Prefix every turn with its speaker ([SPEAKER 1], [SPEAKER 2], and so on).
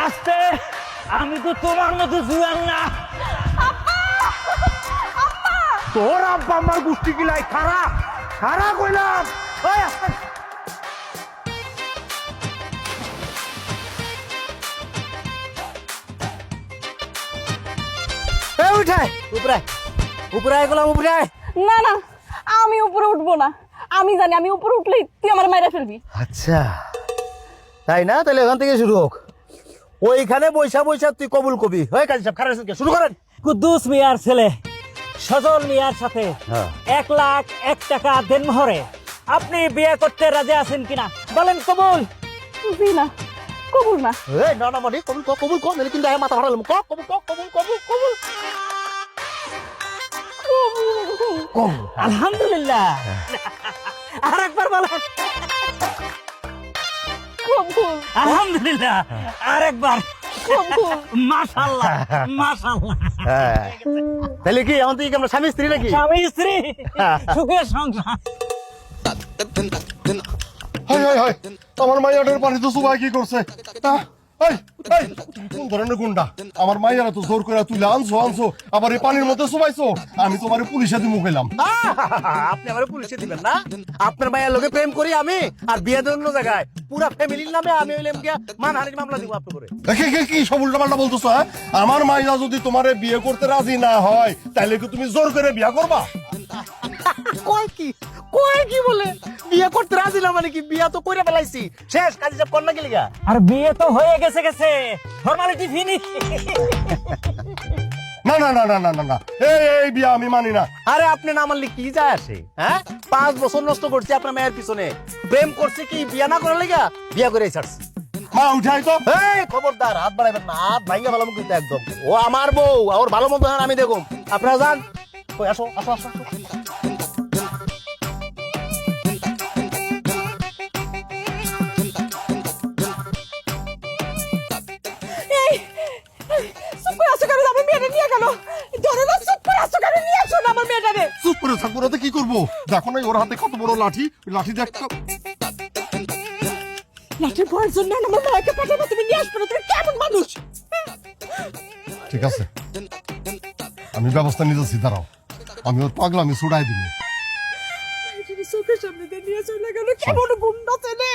[SPEAKER 1] আস্তে, আমি তো তোমার মতো জুয়ান না।
[SPEAKER 2] তোর আব্বা আমার গোষ্ঠী গিলাই খারা খারা কইলাম। ওই আস্তে। এই উঠাই উপরে উপরে গেলাম উপরে।
[SPEAKER 3] না না, আমি উপরে উঠবো না। আমি জানি আমি উপরে উঠলেই তুই আমার মাইরা ফেলবি।
[SPEAKER 2] আচ্ছা তাই না, তাহলে ওখান থেকে শুরু হোক। ওইখানে বৈশা বৈশা তুই কবুল কবি। হয় কাজী সাহেব খারাপ শুরু করেন।
[SPEAKER 1] কুদ্দুস মিয়ার ছেলে সজল মিয়ার সাথে
[SPEAKER 2] হ্যাঁ।
[SPEAKER 1] 1,01,000 টাকা দেনমোহরে আপনি বিয়ে করতে রাজি আছেন কিনা বলেন? কবুল?
[SPEAKER 3] জি না, কবুল না।
[SPEAKER 2] এই না না মানে কবুল কর কবুল কর, নাহলে কিন্তু মাথা ভাড়ালাম। কবুল কর কবুল কবুল কবুল কবুল।
[SPEAKER 1] আলহামদুলিল্লাহ। আরেকবার বলেন।
[SPEAKER 3] কবুল
[SPEAKER 1] আলহামদুলিল্লাহ। আরেকবার।
[SPEAKER 3] কবুল।
[SPEAKER 1] মাশাআল্লাহ মাশাআল্লাহ।
[SPEAKER 2] হ্যাঁ তাহলে কি এখন তুই আমরা স্বামী স্ত্রী নাকি?
[SPEAKER 1] স্বামী স্ত্রী সুখের সংসার।
[SPEAKER 4] হাই হাই হাই, আমার মাইয়াটার পানি তো সুবাই কি করছে? এই এই কোন ধরনের গুন্ডা? আমার মাইয়ারা তো জোর করে তুলে আনছো আবার এই পানির মধ্যে সুবাইছো। আমি তোমার পুলিশে দিয়ে মুখাইলাম।
[SPEAKER 2] আপনি আমার পুলিশে দিবেন না? আপনার মায়ের লোকে প্রেম করি আমি, আর বিয়ে দেন অন্য জায়গায়। পুরা ফ্যামিলির নামে আমি হইলাম কি মানহানির মামলা দিব আপনার করে।
[SPEAKER 4] কি সব উল্টাপাল্টা বলতেছো? হ্যাঁ, আমার মাইয়া যদি তোমারে বিয়ে করতে রাজি না হয় তাহলে কি তুমি জোর করে বিয়ে করবা?
[SPEAKER 2] কয় কি বলে বিয়ে করতে রাজি না? মানে কি বিয়ে তো কইরা ফেলাইছি, শেষ। কাজী সাহেব কন্যা গেলিগা।
[SPEAKER 1] আর বিয়ে তো হয়ে গেছে গেছে, ফর্মালিটি ফিনিশ।
[SPEAKER 4] না না না না না না না, এই বিয়ে আমি মানি না।
[SPEAKER 2] আরে আপনি না মানলে কি যায় আসে? হ্যাঁ, 5 বছর নষ্ট করছি আপনার মায়ের পিছনে। প্রেম করছে কি বিয়ে না করার লাগা? বিয়ে করে ছাড়ছি।
[SPEAKER 4] মা উঠাই তো।
[SPEAKER 2] এই খবরদার, হাত বাড়াইবেন না। হাত ভাঙ্গা ভালো কিন্তু একদম। ও আমার বউ, ওর ভালো মন্দ আমি দেখুন। আপনারা যান। কই আসো আসো আসো আসো।
[SPEAKER 3] এই চুপ করে আসো কেন? আমার মেয়েটা নিয়ে গেল। ধরো না, চুপ করে আসো কেন? নিয়ে আসো না আমার মেয়েটারে।
[SPEAKER 4] চুপ করে থাকবো না তো কি করবো? দেখো না ওর হাতে কত বড় লাঠি, ওই লাঠি দেখ।
[SPEAKER 3] লাঠির ভয়ের জন্য আমার মাকে পাঠাবো, তুমি নিয়ে আসবে না? তুমি কেমন মানুষ?
[SPEAKER 4] ঠিক আছে, আমি ব্যবস্থা নিতেছি, দাঁড়াও। আমি ওর পাগলা আমি ছুড়াই দিব।
[SPEAKER 3] চোখের সামনে দিয়ে নিয়ে চলে গেল। কেমন গুন্ডা ছেলে!